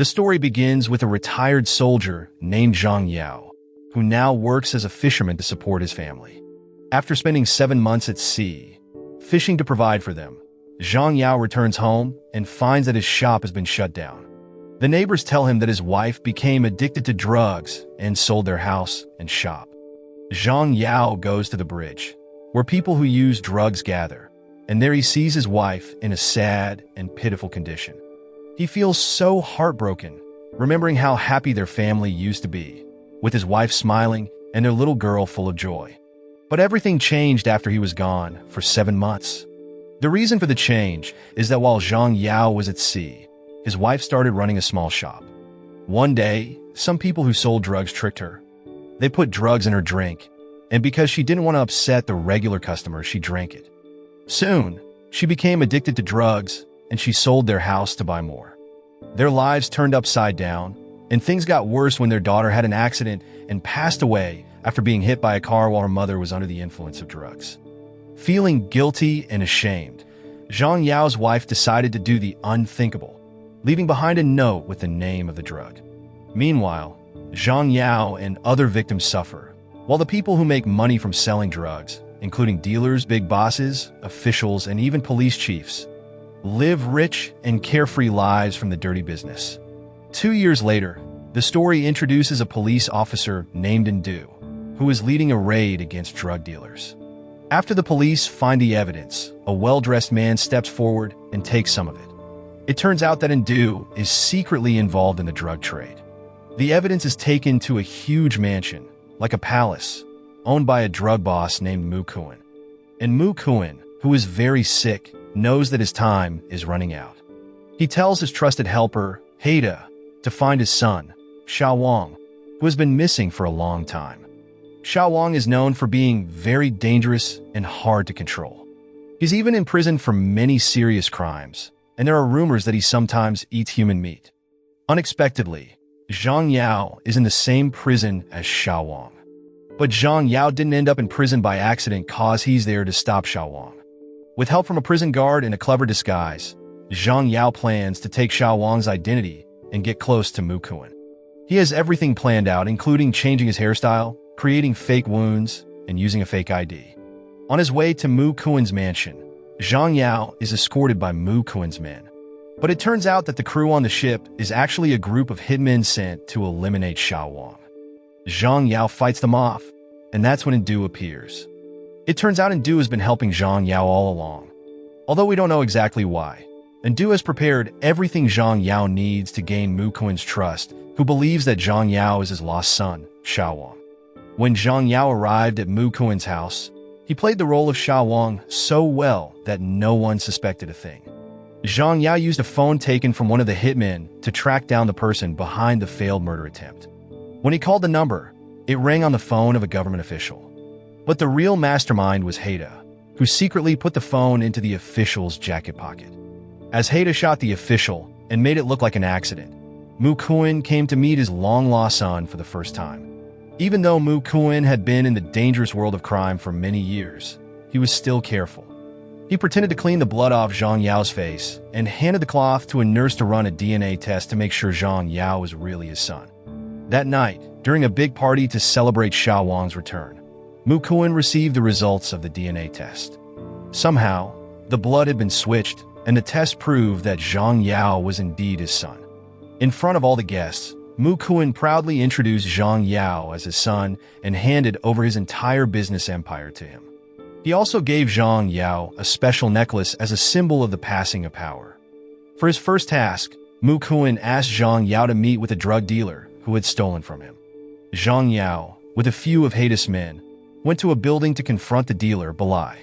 The story begins with a retired soldier named Zhang Yao, who now works as a fisherman to support his family. After spending 7 months at sea, fishing to provide for them, Zhang Yao returns home and finds that his shop has been shut down. The neighbors tell him that his wife became addicted to drugs and sold their house and shop. Zhang Yao goes to the bridge, where people who use drugs gather, and there he sees his wife in a sad and pitiful condition. He feels so heartbroken, remembering how happy their family used to be, with his wife smiling and their little girl full of joy. But everything changed after he was gone for 7 months. The reason for the change is that while Zhang Yao was at sea, his wife started running a small shop. One day, some people who sold drugs tricked her. They put drugs in her drink, and because she didn't want to upset the regular customers, she drank it. Soon, she became addicted to drugs, and she sold their house to buy more. Their lives turned upside down, and things got worse when their daughter had an accident and passed away after being hit by a car while her mother was under the influence of drugs. Feeling guilty and ashamed, Zhang Yao's wife decided to do the unthinkable, leaving behind a note with the name of the drug. Meanwhile, Zhang Yao and other victims suffer, while the people who make money from selling drugs, including dealers, big bosses, officials, and even police chiefs, live rich and carefree lives from the dirty business. 2 years later, the story introduces a police officer named Ndu, who is leading a raid against drug dealers. After the police find the evidence, a well-dressed man steps forward and takes some of it. It turns out that Ndu is secretly involved in the drug trade. The evidence is taken to a huge mansion, like a palace, owned by a drug boss named Mukun. And Mukun, who is very sick, knows that his time is running out. He tells his trusted helper, Haida, to find his son, Xiaowang, who has been missing for a long time. Xiaowang is known for being very dangerous and hard to control. He's even imprisoned for many serious crimes, and there are rumors that he sometimes eats human meat. Unexpectedly, Zhang Yao is in the same prison as Xiaowang. But Zhang Yao didn't end up in prison by accident cause he's there to stop Xiaowang. With help from a prison guard and a clever disguise, Zhang Yao plans to take Xiaowang's identity and get close to Mukun. He has everything planned out, including changing his hairstyle, creating fake wounds, and using a fake ID. On his way to Mukun's mansion, Zhang Yao is escorted by Mukun's men. But it turns out that the crew on the ship is actually a group of hitmen sent to eliminate Xiaowang. Zhang Yao fights them off, and that's when Ndu appears. It turns out Ndu has been helping Zhang Yao all along. Although we don't know exactly why, Ndu has prepared everything Zhang Yao needs to gain Mukun's trust, who believes that Zhang Yao is his lost son, Xiaowang. When Zhang Yao arrived at Mukun's house, he played the role of Xiaowang so well that no one suspected a thing. Zhang Yao used a phone taken from one of the hitmen to track down the person behind the failed murder attempt. When he called the number, it rang on the phone of a government official. But the real mastermind was Haida, who secretly put the phone into the official's jacket pocket. As Haida shot the official and made it look like an accident, Mukun came to meet his long-lost son for the first time. Even though Mukun had been in the dangerous world of crime for many years, he was still careful. He pretended to clean the blood off Zhang Yao's face and handed the cloth to a nurse to run a DNA test to make sure Zhang Yao was really his son. That night, during a big party to celebrate Xiaowang's return, Mukun received the results of the DNA test. Somehow, the blood had been switched, and the test proved that Zhang Yao was indeed his son. In front of all the guests, Mukun proudly introduced Zhang Yao as his son and handed over his entire business empire to him. He also gave Zhang Yao a special necklace as a symbol of the passing of power. For his first task, Mukun asked Zhang Yao to meet with a drug dealer who had stolen from him. Zhang Yao, with a few of Haida's men, went to a building to confront the dealer, Balai.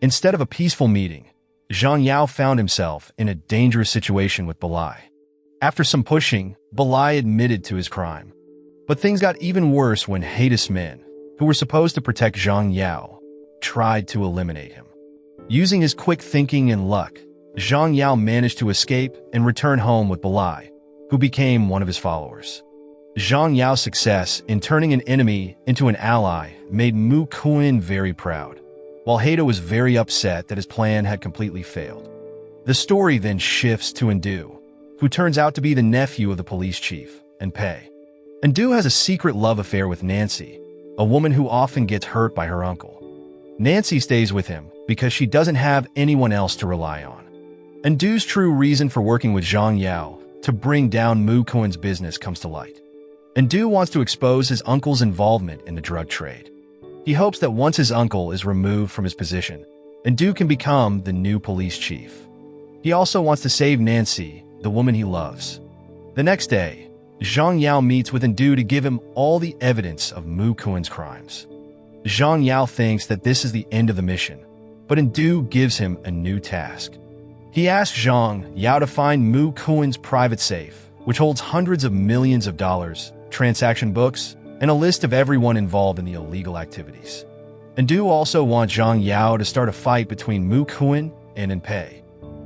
Instead of a peaceful meeting, Zhang Yao found himself in a dangerous situation with Balai. After some pushing, Balai admitted to his crime. But things got even worse when Haida's men, who were supposed to protect Zhang Yao, tried to eliminate him. Using his quick thinking and luck, Zhang Yao managed to escape and return home with Balai, who became one of his followers. Zhang Yao's success in turning an enemy into an ally made Mukun very proud, while Haida was very upset that his plan had completely failed. The story then shifts to Ndu, who turns out to be the nephew of the police chief, Anpei. Ndu has a secret love affair with Nancy, a woman who often gets hurt by her uncle. Nancy stays with him because she doesn't have anyone else to rely on. Ndu's true reason for working with Zhang Yao to bring down Mukun's business comes to light. Ndu wants to expose his uncle's involvement in the drug trade. He hopes that once his uncle is removed from his position, Ndu can become the new police chief. He also wants to save Nancy, the woman he loves. The next day, Zhang Yao meets with Ndu to give him all the evidence of Mukun's crimes. Zhang Yao thinks that this is the end of the mission, but Ndu gives him a new task. He asks Zhang Yao to find Mukun's private safe, which holds hundreds of millions of dollars, transaction books, and a list of everyone involved in the illegal activities. Ndu also wants Zhang Yao to start a fight between Mukun and Anpei.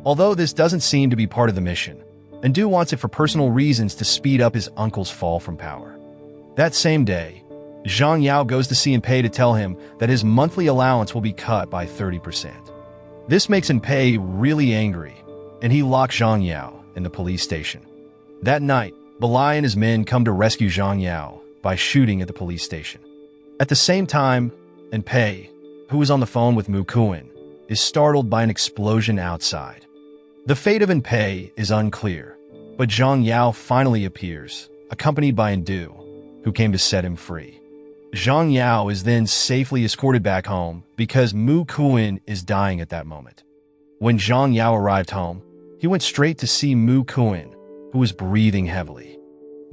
Although this doesn't seem to be part of the mission, Ndu wants it for personal reasons to speed up his uncle's fall from power. That same day, Zhang Yao goes to see Anpei to tell him that his monthly allowance will be cut by 30%. This makes Anpei really angry, and he locks Zhang Yao in the police station. That night, Balai and his men come to rescue Zhang Yao by shooting at the police station. At the same time, Anpei, who is on the phone with Mukun, is startled by an explosion outside. The fate of Anpei is unclear, but Zhang Yao finally appears, accompanied by Ndu, who came to set him free. Zhang Yao is then safely escorted back home because Mukun is dying at that moment. When Zhang Yao arrived home, he went straight to see Mukun, who was breathing heavily.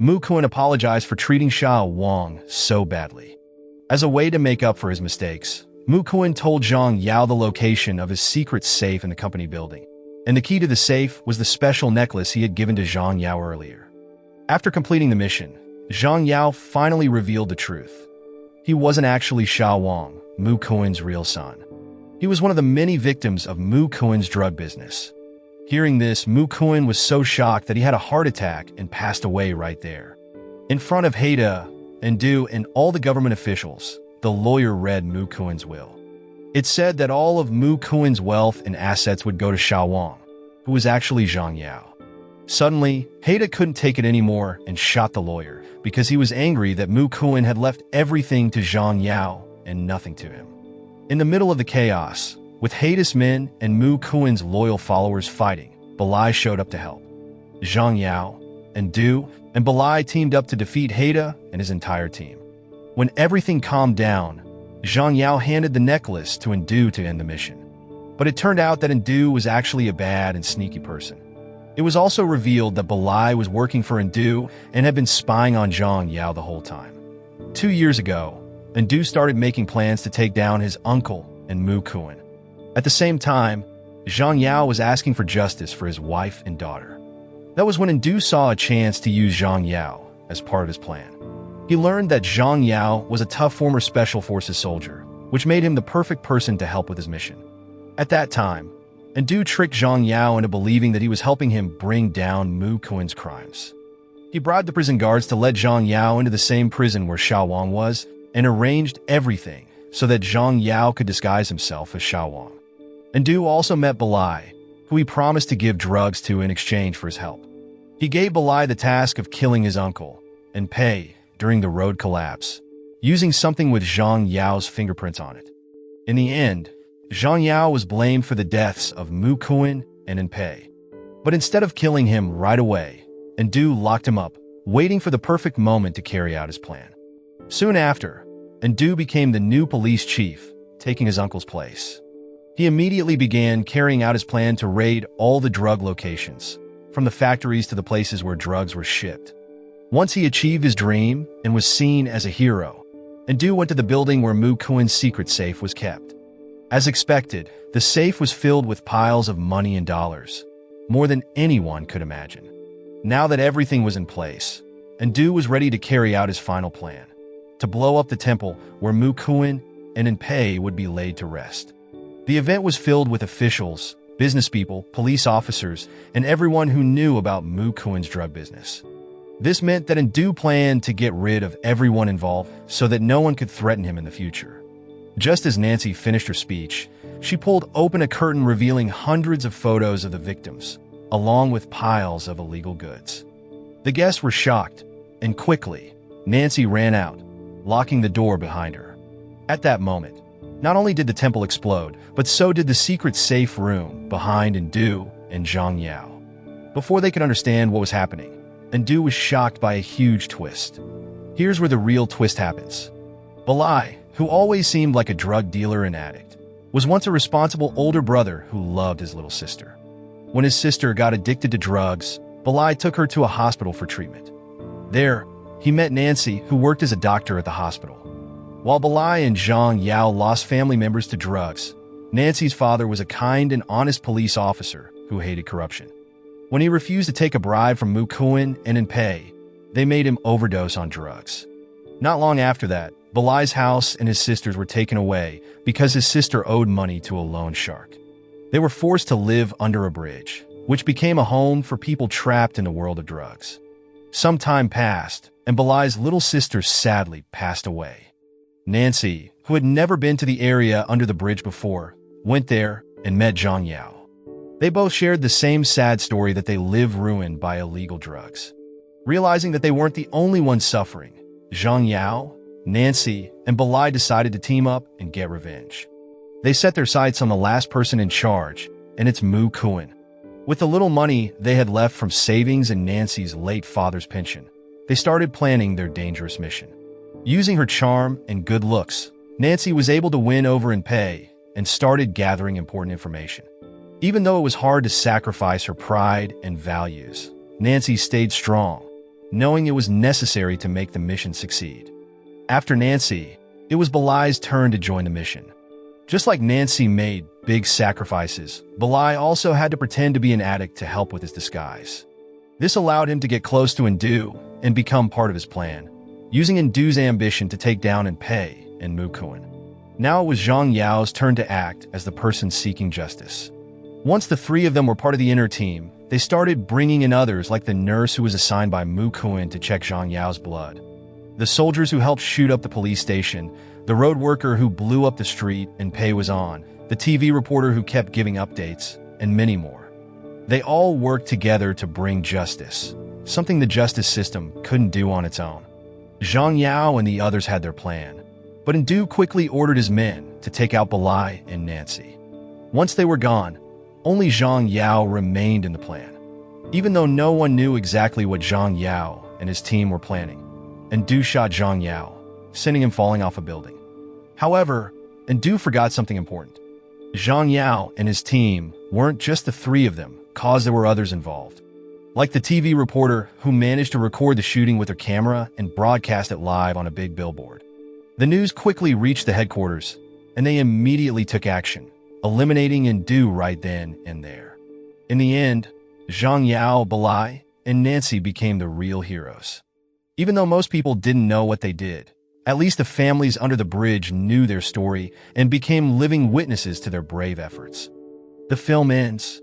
Mukun apologized for treating Xiao Wang so badly. As a way to make up for his mistakes, Mukun told Zhang Yao the location of his secret safe in the company building, and the key to the safe was the special necklace he had given to Zhang Yao earlier. After completing the mission, Zhang Yao finally revealed the truth. He wasn't actually Xiao Wang, Mukun's real son. He was one of the many victims of Mukun's drug business. Hearing this, Mukun was so shocked that he had a heart attack and passed away right there. In front of Haida, Ndu, and all the government officials, the lawyer read Mukun's will. It said that all of Mukun's wealth and assets would go to Xiao Wang, who was actually Zhang Yao. Suddenly, Haida couldn't take it anymore and shot the lawyer because he was angry that Mukun had left everything to Zhang Yao and nothing to him. In the middle of the chaos, with Haida's men and Mukun's loyal followers fighting, Balai showed up to help. Zhang Yao, Ndu, and Balai teamed up to defeat Haida and his entire team. When everything calmed down, Zhang Yao handed the necklace to Ndu to end the mission. But it turned out that Ndu was actually a bad and sneaky person. It was also revealed that Balai was working for Ndu and had been spying on Zhang Yao the whole time. 2 years ago, Ndu started making plans to take down his uncle and Mukun. At the same time, Zhang Yao was asking for justice for his wife and daughter. That was when Ndu saw a chance to use Zhang Yao as part of his plan. He learned that Zhang Yao was a tough former Special Forces soldier, which made him the perfect person to help with his mission. At that time, Ndu tricked Zhang Yao into believing that he was helping him bring down Mukun's crimes. He bribed the prison guards to let Zhang Yao into the same prison where Xiao Wang was and arranged everything so that Zhang Yao could disguise himself as Xiao Wang. Ndu also met Balai, who he promised to give drugs to in exchange for his help. He gave Balai the task of killing his uncle, Anpei, during the road collapse, using something with Zhang Yao's fingerprints on it. In the end, Zhang Yao was blamed for the deaths of Mukun and Anpei. But instead of killing him right away, Ndu locked him up, waiting for the perfect moment to carry out his plan. Soon after, Ndu became the new police chief, taking his uncle's place. He immediately began carrying out his plan to raid all the drug locations, from the factories to the places where drugs were shipped. Once he achieved his dream and was seen as a hero, Ndu went to the building where Mukun's secret safe was kept. As expected, the safe was filled with piles of money and dollars, more than anyone could imagine. Now that everything was in place, Ndu was ready to carry out his final plan, to blow up the temple where Mukun and Anpei would be laid to rest. The event was filled with officials, business people, police officers, and everyone who knew about Mukun's drug business. This meant that Ndu planned to get rid of everyone involved so that no one could threaten him in the future. Just as Nancy finished her speech, she pulled open a curtain revealing hundreds of photos of the victims, along with piles of illegal goods. The guests were shocked, and quickly, Nancy ran out, locking the door behind her. At that moment, not only did the temple explode, but so did the secret safe room behind Ndu and Zhang Yao. Before they could understand what was happening, Ndu was shocked by a huge twist. Here's where the real twist happens. Balai, who always seemed like a drug dealer and addict, was once a responsible older brother who loved his little sister. When his sister got addicted to drugs, Balai took her to a hospital for treatment. There, he met Nancy, who worked as a doctor at the hospital. While Balai and Zhang Yao lost family members to drugs, Nancy's father was a kind and honest police officer who hated corruption. When he refused to take a bribe from Mukun and Anpei, they made him overdose on drugs. Not long after that, Balai's house and his sister's were taken away because his sister owed money to a loan shark. They were forced to live under a bridge, which became a home for people trapped in the world of drugs. Some time passed, and Balai's little sister sadly passed away. Nancy, who had never been to the area under the bridge before, went there and met Zhang Yao. They both shared the same sad story that they live ruined by illegal drugs. Realizing that they weren't the only ones suffering, Zhang Yao, Nancy, and Balai decided to team up and get revenge. They set their sights on the last person in charge, and it's Mukun. With the little money they had left from savings and Nancy's late father's pension, they started planning their dangerous mission. Using her charm and good looks, Nancy was able to win over Anpei and started gathering important information. Even though it was hard to sacrifice her pride and values, Nancy stayed strong, knowing it was necessary to make the mission succeed. After Nancy, it was Balai's turn to join the mission. Just like Nancy made big sacrifices, Balai also had to pretend to be an addict to help with his disguise. This allowed him to get close to Ndu and become part of his plan, using Ndu's ambition to take down Anpei and Mukun. Now it was Zhang Yao's turn to act as the person seeking justice. Once the three of them were part of the inner team, they started bringing in others like the nurse who was assigned by Mukun to check Zhang Yao's blood, the soldiers who helped shoot up the police station, the road worker who blew up the street Anpei was on, the TV reporter who kept giving updates, and many more. They all worked together to bring justice, something the justice system couldn't do on its own. Zhang Yao and the others had their plan, but Ndu quickly ordered his men to take out Balai and Nancy. Once they were gone, only Zhang Yao remained in the plan. Even though no one knew exactly what Zhang Yao and his team were planning, Ndu shot Zhang Yao, sending him falling off a building. However, Ndu forgot something important. Zhang Yao and his team weren't just the three of them, cause there were others involved. Like the TV reporter who managed to record the shooting with her camera and broadcast it live on a big billboard. The news quickly reached the headquarters, and they immediately took action, eliminating Ndu right then and there. In the end, Zhang Yao, Balai, and Nancy became the real heroes. Even though most people didn't know what they did, at least the families under the bridge knew their story and became living witnesses to their brave efforts. The film ends.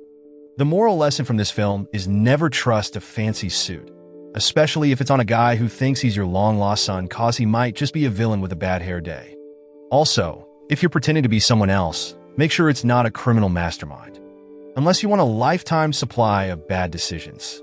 The moral lesson from this film is never trust a fancy suit, especially if it's on a guy who thinks he's your long-lost son cause he might just be a villain with a bad hair day. Also, if you're pretending to be someone else, make sure it's not a criminal mastermind. Unless you want a lifetime supply of bad decisions.